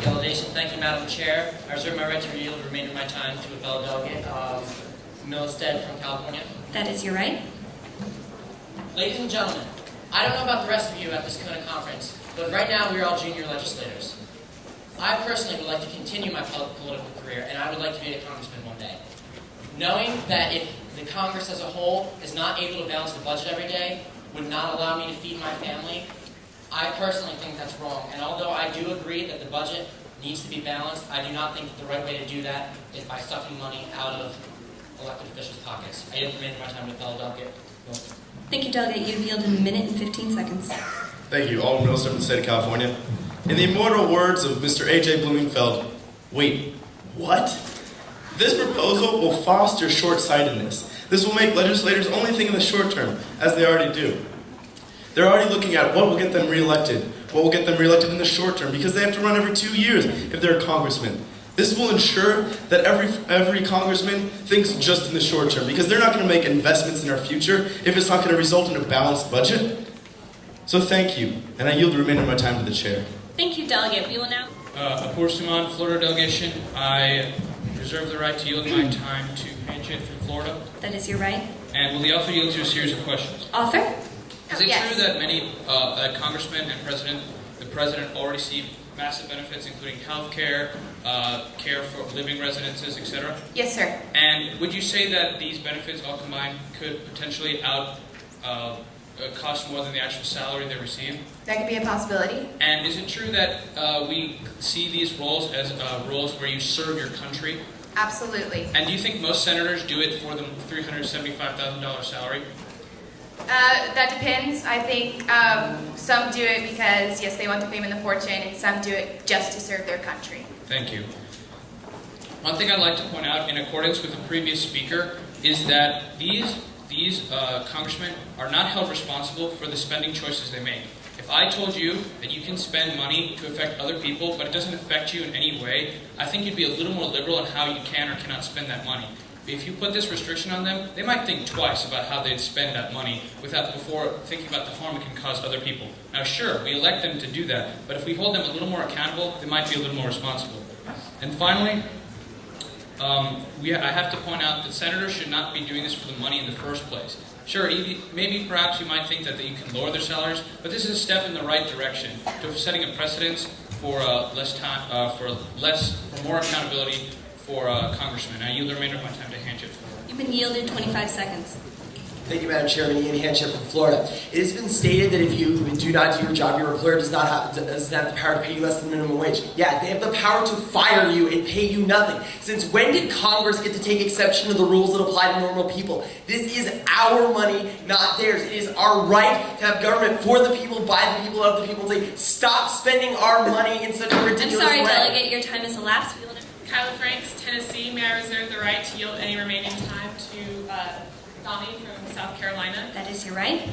delegation. Thank you, Madam Chair. I reserve my right to yield the remainder of my time to a fellow delegate, Milstead from California. That is your right. Ladies and gentlemen, I don't know about the rest of you at this Kona conference, but right now we are all junior legislators. I personally would like to continue my political career, and I would like to be a congressman one day. Knowing that if the Congress as a whole is not able to balance the budget every day, would not allow me to feed my family, I personally think that's wrong. And although I do agree that the budget needs to be balanced, I do not think that the right way to do that is by sucking money out of elected officials' pockets. I yield the remainder of my time to fellow delegate. Thank you, Delegate. You've yielded a minute and 15 seconds. Thank you, Alderman Milstead from the state of California. In the immortal words of Mr. A.J. Bloomingfeld, wait, what? This proposal will foster short-sightedness. This will make legislators only think in the short term, as they already do. They're already looking at what will get them reelected, what will get them reelected in the short term, because they have to run every 2 years if they're a congressman. This will ensure that every congressman thinks just in the short term, because they're not going to make investments in our future if it's not going to result in a balanced budget. So thank you, and I yield the remainder of my time to the chair. Thank you, Delegate. We will now... Apur Suman, Florida delegation. I reserve the right to yield my time to Hanchett from Florida. That is your right. And will the author yield to a series of questions? Author? Is it Yes. true that many congressmen and the president all receive massive benefits, including health care, care for living residences, etc.? Yes, sir. And would you say that these benefits all combined could potentially cost more than the actual salary they receive? That could be a possibility. And is it true that we see these roles as roles where you serve your country? Absolutely. And do you think most senators do it for the $375,000 salary? That depends. I think some do it because, yes, they want the fame and the fortune, and some do it just to serve their country. Thank you. One thing I'd like to point out, in accordance with the previous speaker, is that these congressmen are not held responsible for the spending choices they make. If I told you that you can spend money to affect other people, but it doesn't affect you in any way, I think you'd be a little more liberal in how you can or cannot spend that money. If you put this restriction on them, they might think twice about how they'd spend that money before thinking about the harm it can cause other people. Now, sure, we elect them to do that, but if we hold them a little more accountable, they might be a little more responsible. And finally, I have to point out that senators should not be doing this for the money in the first place. Sure, maybe perhaps you might think that you can lower their salaries, but this is a step in the right direction to setting a precedence for more accountability for congressmen. I yield the remainder of my time to Hanchett. You've been yielded 25 seconds. Thank you, Madam Chairman. Ian Hanchett from Florida. It has been stated that if you do not do your job, your employer does not have the power to pay you less than minimum wage. Yeah, they have the power to fire you and pay you nothing. Since when did Congress get to take exception to the rules that apply to normal people? This is our money, not theirs. It is our right to have government for the people, by the people, of the people, and say, stop spending our money in such a ridiculous way. I'm sorry, Delegate. Your time has elapsed. We will now... Kyla Franks, Tennessee. May I reserve the right to yield any remaining time to Donnie from South Carolina? That is your right.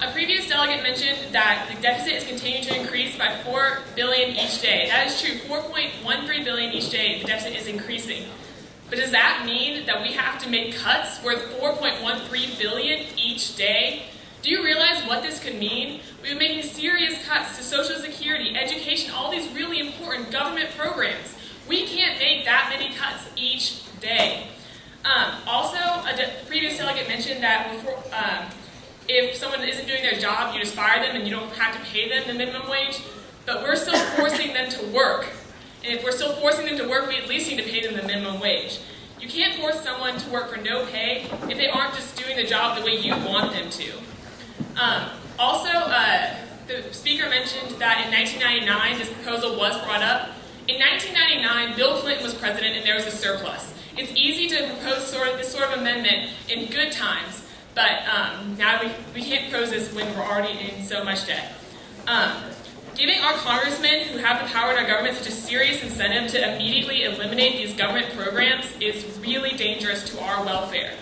A previous delegate mentioned that the deficit is continuing to increase by $4 billion each day. That is true. $4.13 billion each day, the deficit is increasing. But does that mean that we have to make cuts worth $4.13 billion each day? Do you realize what this could mean? We've been making serious cuts to Social Security, education, all these really important government programs. We can't make that many cuts each day. Also, a previous delegate mentioned that if someone isn't doing their job, you just fire them and you don't have to pay them the minimum wage. But we're still forcing them to work. And if we're still forcing them to work, we at least need to pay them the minimum wage. You can't force someone to work for no pay if they aren't just doing the job the way you want them to. The speaker mentioned that in 1999, this proposal was brought up. In 1999, Bill Clinton was president and there was a surplus. It's easy to propose this sort of amendment in good times, but now we can't propose this when we're already in so much debt. Giving our congressmen who have the power in our government such a serious incentive to immediately eliminate these government programs is really dangerous to our welfare.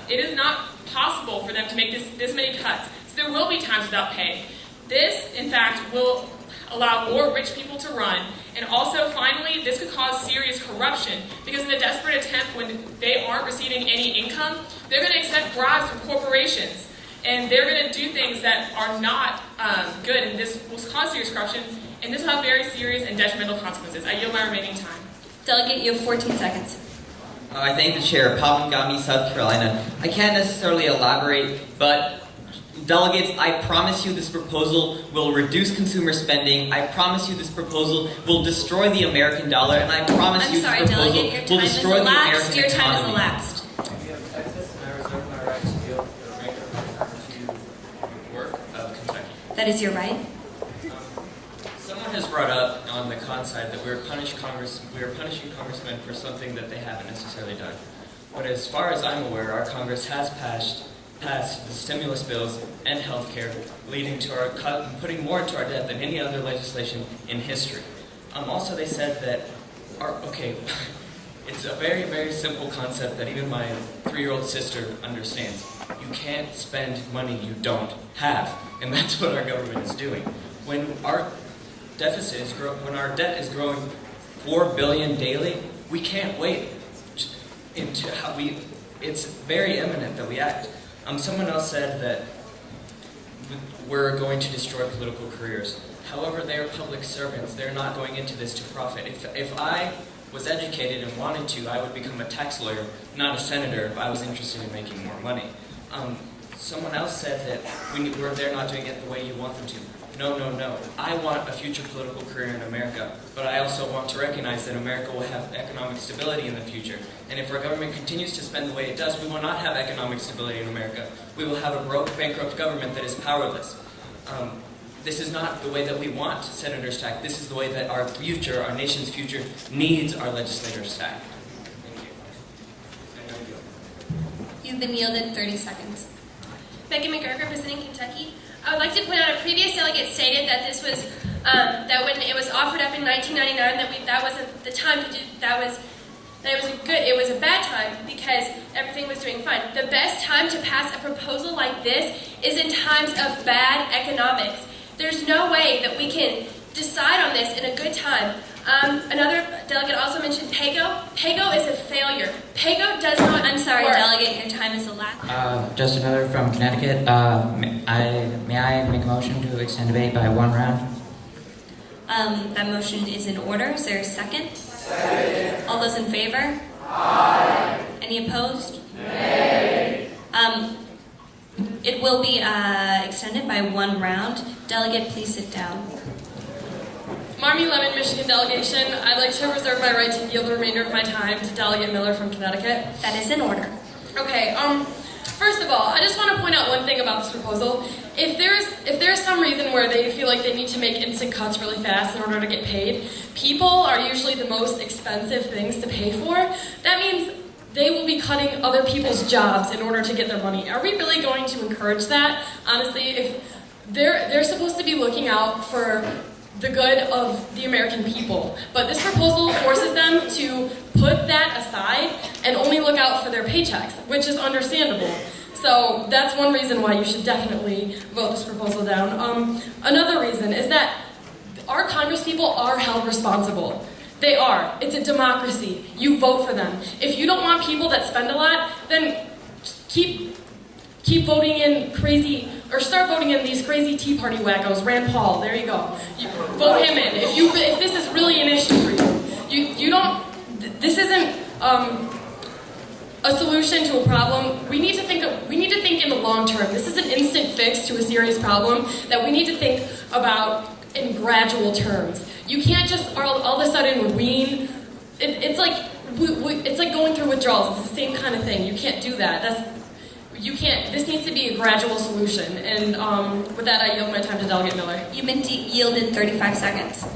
It is not possible for them to make this many cuts, so there will be times without pay. This, in fact, will allow more rich people to run, and also, finally, this could cause serious corruption, because in a desperate attempt when they aren't receiving any income, they're going to accept bribes from corporations, and they're going to do things that are not good, and this will cause serious corruption, and this will have very serious and detrimental consequences. I yield my remaining time. Delegate, you have 14 seconds. I thank the chair, Palmagami, South Carolina. I can't necessarily elaborate, but delegates, I promise you this proposal will reduce consumer spending. I promise you this proposal will destroy the American dollar, and I promise I'm you sorry, this proposal Delegate, your will time has destroy the elapsed. American Your time has economy. elapsed. We have Texas, and I reserve my right to yield the remainder of my time to work of Kentucky. That is your right. Someone has brought up on the con side that we are punishing congressmen for something that they haven't necessarily done. But as far as I'm aware, our Congress has passed the stimulus bills and health care, leading to our putting more into our debt than any other legislation in history. Also, they said that it's a very, very simple concept that even my 3-year-old sister understands. You can't spend money you don't have, and that's what our government is doing. When our when our debt is growing $4 billion daily, we can't wait into how it's very imminent that we act. Someone else said that we're going to destroy political careers. However, they're public servants. They're not going into this to profit. If I was educated and wanted to, I would become a tax lawyer, not a senator, if I was interested in making more money. Someone else said that they're not doing it the way you want them to. No, no, no. I want a future political career in America, but I also want to recognize that America will have economic stability in the future. And if our government continues to spend the way it does, we will not have economic stability in America. We will have a broke, bankrupt government that is powerless. This is not the way that we want senators to act. This is the way that our future, our nation's future, needs our legislators to act. Thank you. You've been yielded 30 seconds. Becky McGurk, representing Kentucky. I would like to point out a previous delegate stated that this was that when it was offered up in 1999 that wasn't the time to do it was a bad time because everything was doing fine. The best time to pass a proposal like this is in times of bad economics. There's no way that we can decide on this in a good time. Another delegate also mentioned PAYGO. PAYGO is a failure. PAYGO does not. I'm sorry, work. Delegate, your time is elapsed. Justin Miller from Connecticut. May I make a motion to extend debate by 1 round? That motion is in order. Is there a second? Second. All those in favor? Aye. Any opposed? Nay. It will be extended by 1 round. Delegate, please sit down. Marmy Lemon, Michigan delegation. I'd like to reserve my right to yield the remainder of my time to Delegate Miller from Connecticut. That is in order. Okay, first of all, I just want to point out one thing about this proposal. If there's some reason where they feel like they need to make instant cuts really fast in order to get paid, people are usually the most expensive things to pay for. That means they will be cutting other people's jobs in order to get their money. Are we really going to encourage that? Honestly, if they're supposed to be looking out for the good of the American people. But this proposal forces them to put that aside and only look out for their paychecks, which is understandable. So that's one reason why you should definitely vote this proposal down. Another reason is that our congresspeople are held responsible. They are. It's a democracy. You vote for them. If you don't want people that spend a lot, then keep voting in crazy, or start voting in these crazy Tea Party wackos. Rand Paul, there you go. You vote him in. If this is really an issue for you, this isn't a solution to a problem. We need to think in the long term. This is an instant fix to a serious problem that we need to think about in gradual terms. You can't just all of a sudden wean. It's like going through withdrawals. It's the same kind of thing. You can't do that. This needs to be a gradual solution. And with that, I yield my time to Delegate Miller. You've been yielded 35 seconds.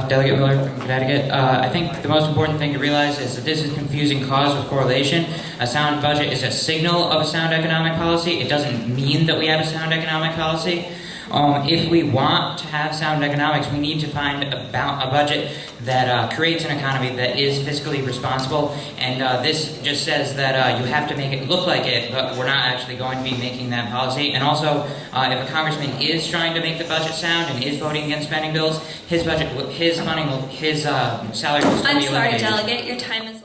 Delegate Miller from Connecticut. I think the most important thing to realize is that this is confusing cause with correlation. A sound budget is a signal of a sound economic policy. It doesn't mean that we have a sound economic policy. If we want to have sound economics, we need to find a budget that creates an economy that is fiscally responsible. And this just says that you have to make it look like it, but we're not actually going to be making that policy. And also, if a congressman is trying to make the budget sound and is voting against spending bills, his salary will still be eliminated. I'm sorry, Delegate, your time is